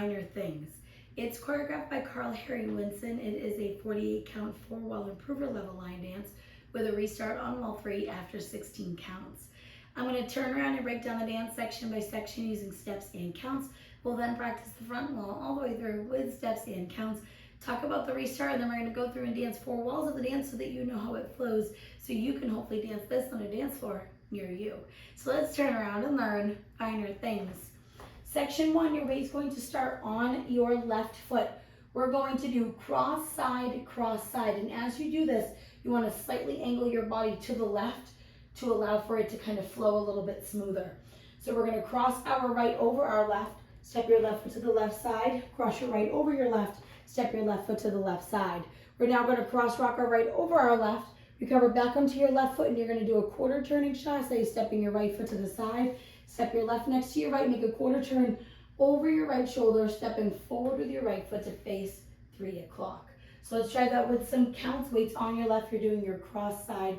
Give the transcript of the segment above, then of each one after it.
Finer Things. It's choreographed by Karl Harry Winson. It is a 48 count 4-wall improver level line dance with a restart on wall 3 after 16 counts. I'm going to turn around and break down the dance section by section using steps and counts. We'll then practice the front wall all the way through with steps and counts. Talk about the restart, and then we're going to go through and dance 4 walls of the dance so that you know how it flows, so you can hopefully dance this on a dance floor near you. So let's turn around and learn Finer Things. Section 1, your weight's going to start on your left foot. We're going to do cross side, and as you do this, you want to slightly angle your body to the left to allow for it to kind of flow a little bit smoother. So we're going to cross our right over our left, step your left foot to the left side, cross your right over your left, step your left foot to the left side. We're now going to cross rock our right over our left, recover back onto your left foot, and you're going to do a quarter turning chassé, stepping your right foot to the side, step your left next to your right, make a quarter turn over your right shoulder, stepping forward with your right foot to face 3 o'clock. So let's try that with some counts. Weights on your left, you're doing your cross side,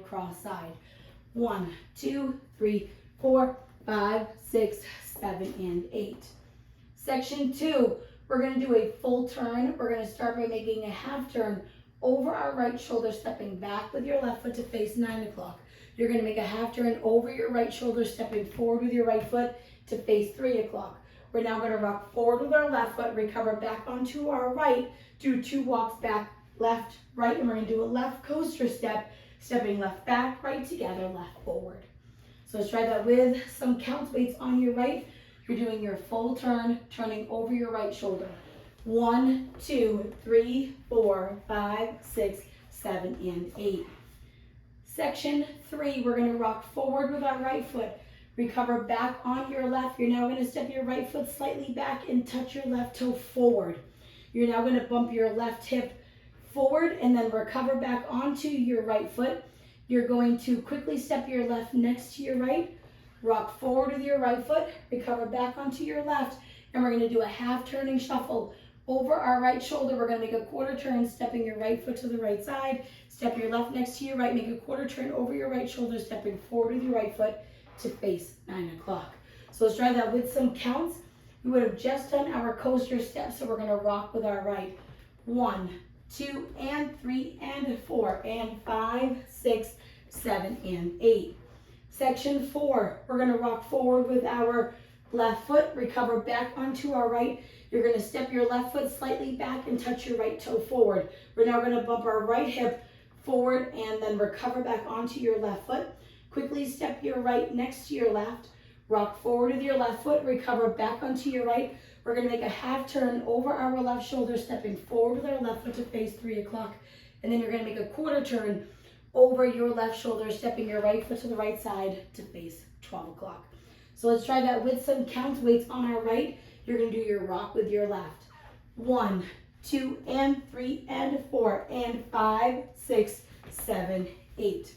1, 2, 3, 4, 5, 6, 7, and 8. Section 2, we're going to do a full turn. We're going to start by making a half turn over our right shoulder, stepping back with your left foot to face 9 o'clock. You're going to make a half turn over your right shoulder, stepping forward with your right foot to face 3 o'clock. We're now going to rock forward with our left foot, recover back onto our right, do 2 walks back, left, right, and we're going to do a left coaster step, stepping left back, right together, left forward. So let's try that with some counts. Weights on your right. You're doing your full turn, turning over your right shoulder. 1, 2, 3, 4, 5, 6, 7, and 8. Section 3, we're going to rock forward with our right foot. Recover back on your left. You're now going to step your right foot slightly back and touch your left toe forward. You're now going to bump your left hip forward and then recover back onto your right foot. You're going to quickly step your left next to your right, rock forward with your right foot, recover back onto your left, and we're going to do a half turning shuffle over our right shoulder. We're going to make a quarter turn, stepping your right foot to the right side, step your left next to your right, make a quarter turn over your right shoulder, stepping forward with your right foot to face 9 o'clock. So let's try that with some counts. We would have just done our coaster step, so we're going to rock with our right. 1, 2, and 3, and 4, and 5, 6, 7, and 8. Section 4, we're going to rock forward with our left foot, recover back onto our right. You're going to step your left foot slightly back and touch your right toe forward. We're now going to bump our right hip forward and then recover back onto your left foot. Quickly step your right next to your left, rock forward with your left foot, recover back onto your right. We're going to make a half turn over our left shoulder, stepping forward with our left foot to face 3 o'clock. And then you're going to make a quarter turn over your left shoulder, stepping your right foot to the right side to face 12 o'clock. So let's try that with some counts. Weights on our right. You're going to do your rock with your left. 1, 2, and 3, and 4, and 5, 6, 7, 8.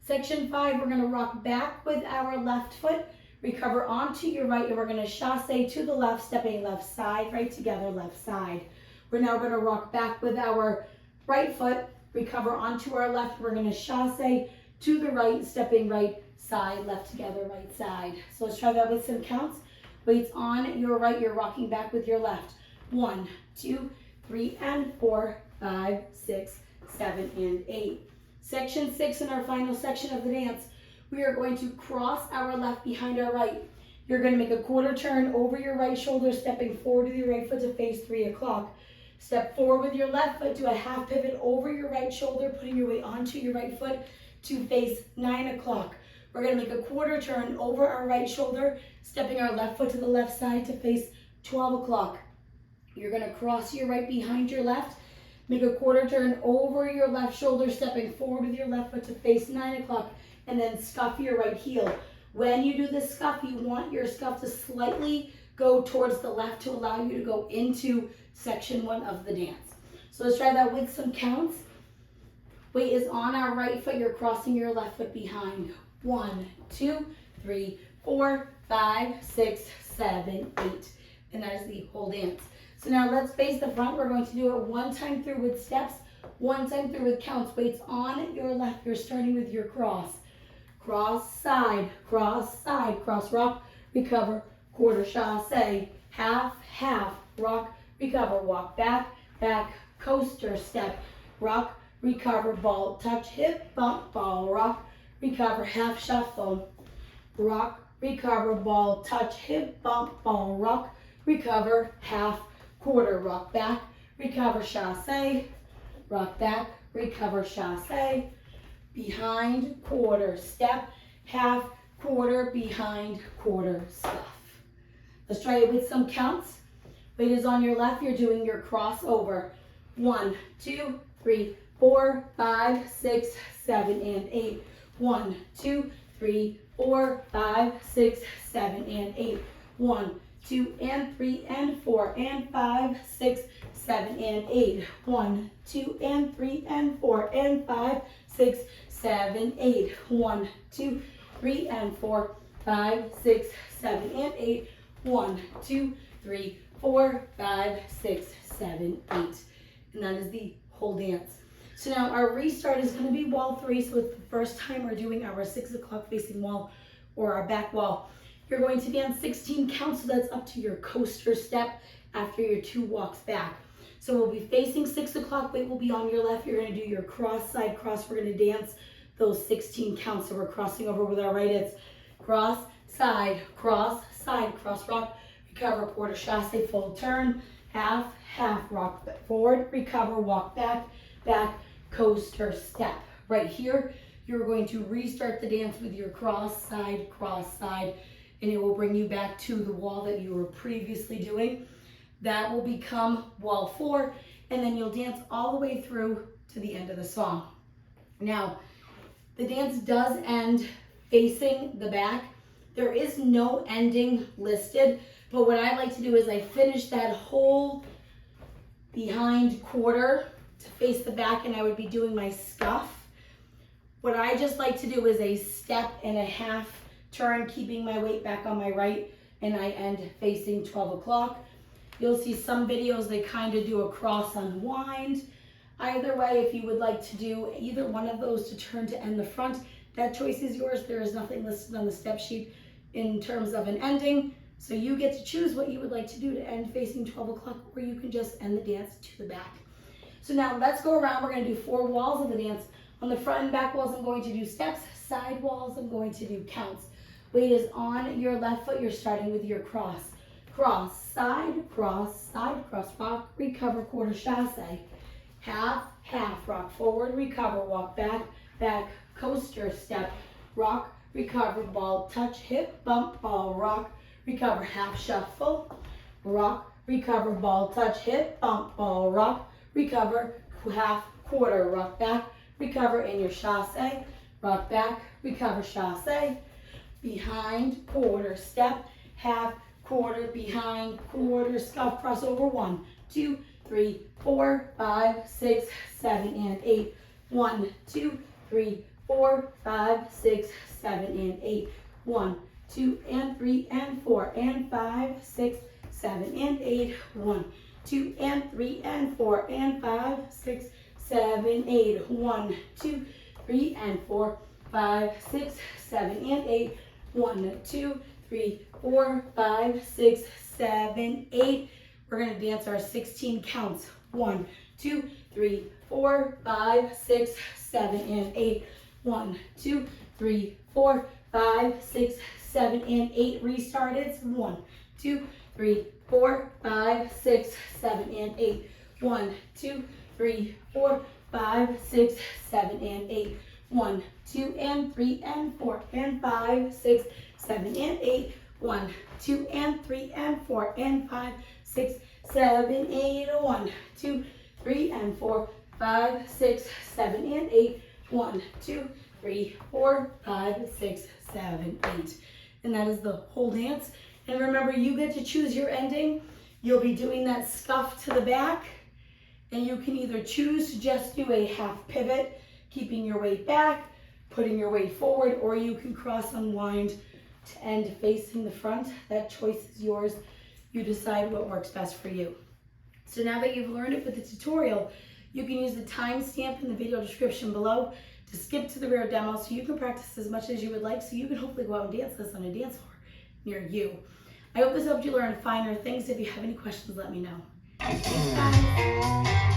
Section 5, we're going to rock back with our left foot, recover onto your right, and we're going to chassé to the left, stepping left side, right together, left side. We're now going to rock back with our right foot, recover onto our left. We're going to chassé to the right, stepping right side, left together, right side. So let's try that with some counts. Weights on your right, you're rocking back with your left. 1, 2, 3, and 4, 5, 6, 7, and 8. Section 6, in our final section of the dance, we are going to cross our left behind our right. You're going to make a quarter turn over your right shoulder, stepping forward with your right foot to face 3 o'clock. Step forward with your left foot, do a half pivot over your right shoulder, putting your weight onto your right foot to face 9 o'clock. We're going to make a quarter turn over our right shoulder, stepping our left foot to the left side to face 12 o'clock. You're going to cross your right behind your left, make a quarter turn over your left shoulder, stepping forward with your left foot to face 9 o'clock, and then scuff your right heel. When you do this scuff, you want your scuff to slightly go towards the left to allow you to go into section 1 of the dance. So let's try that with some counts. Weight is on our right foot, you're crossing your left foot behind. 1, 2, 3, 4, 5, 6, 7, 8. And that is the whole dance. So now let's face the front. We're going to do it 1 time through with steps, 1 time through with counts. Weights on your left. You're starting with your cross. Cross side, cross rock, recover, quarter chassé, half, half, rock, recover, walk back, back, coaster, step, rock, recover, ball, touch, hip, bump, ball, rock, recover, half shuffle, rock, recover, ball, touch, hip, bump, ball, rock, recover, half, quarter, rock back, recover, chassé, rock back, recover, chassé, behind, quarter, step, half, quarter, behind, quarter, scuff. Let's try it with some counts. Weight is on your left, you're doing your crossover. 1, 2, 3, 4, 5, 6, 7, and 8. 1, 2, 3, 4, 5, 6, 7, and 8. 1, 2, and 3, and 4, and 5, 6, 7, and 8. 1, 2, and 3, and 4, and 5, 6, 7, 8. 1, 2, 3, and 4, 5, 6, 7, and 8. 1, 2, 3, 4, 5, 6, 7, 8. And that is the whole dance. So now our restart is going to be wall 3. So it's the first time we're doing our 6 o'clock facing wall or our back wall. You're going to dance 16 counts, so that's up to your coaster step after your 2 walks back. So we'll be facing 6 o'clock, weight will be on your left. You're going to do your cross, side, cross. We're going to dance those 16 counts. So we're crossing over with our right. It's cross, side, cross, rock, recover, quarter, chassé, full turn, half, rock forward, recover, walk back, back, coaster, step. Right here, you're going to restart the dance with your cross, side, and it will bring you back to the wall that you were previously doing. That will become wall 4, and then you'll dance all the way through to the end of the song. Now, the dance does end facing the back. There is no ending listed, but what I like to do is I finish that whole behind quarter to face the back, and I would be doing my scuff. What I just like to do is a step and a half turn, keeping my weight back on my right, and I end facing 12 o'clock. You'll see some videos they kind of do a cross unwind. Either way, if you would like to do either one of those to turn to end the front, that choice is yours. There is nothing listed on the step sheet in terms of an ending. So you get to choose what you would like to do to end facing 12 o'clock, or you can just end the dance to the back. So now let's go around. We're going to do 4 walls of the dance. On the front and back walls, I'm going to do steps. Side walls, I'm going to do counts. Weight is on your left foot. You're starting with your cross. Cross, side, cross, rock, recover, quarter, chassé. Half, rock forward, recover, walk back, back, coaster, step, rock, recover, ball, touch, hip, bump, ball, rock, recover, half shuffle, rock, recover, ball, touch, hip, bump, ball, rock, recover, half, quarter, rock back, recover in your chassé, rock back, recover, chassé, behind, quarter, step, half, quarter, behind, quarter, scuff, crossover, 1, 2, 3, 4, 5, 6, 7, and 8. 1, 2, 3, 4, 5, 6, 7, and 8. 1, 2, and 3, and 4, and 5, 6, 7, and 8. 1, 2, and 3, and 4, and 5, 6, 7, 8. 1, 2, 3, and 4, 5, 6, 7, and 8. 1, 2, 3, 4, 5, 6, 7, 8. We're going to dance our 16 counts. 1, 2, 3, 4, 5, 6, 7, and 8. 1, 2, 3, 4, 5, 6, 7, and 8. Restart. It's 1, 2, 3, 4, 5, 6, 7, and 8. 1, 2, 3, 4, 5, 6, 7, and 8. 1, 2, and 3, and 4, and 5, 6, 7, and 8. 1, 2, and 3, and 4, and 5, 6, 7, 8. 1, 2, 3, and 4, 5, 6, 7, and 8. 1, 2, 3, 4, 5, 6, 7, 8. And that is the whole dance. And remember, you get to choose your ending. You'll be doing that scuff to the back, and you can either choose to just do a half pivot, keeping your weight back, putting your weight forward, or you can cross unwind to end facing the front. That choice is yours. You decide what works best for you. So now that you've learned it with the tutorial, you can use the timestamp in the video description below to skip to the rear demo, so you can practice as much as you would like, so you can hopefully go out and dance this on a dance floor near you. I hope this helped you learn finer things. If you have any questions, let me know. Thanks, guys.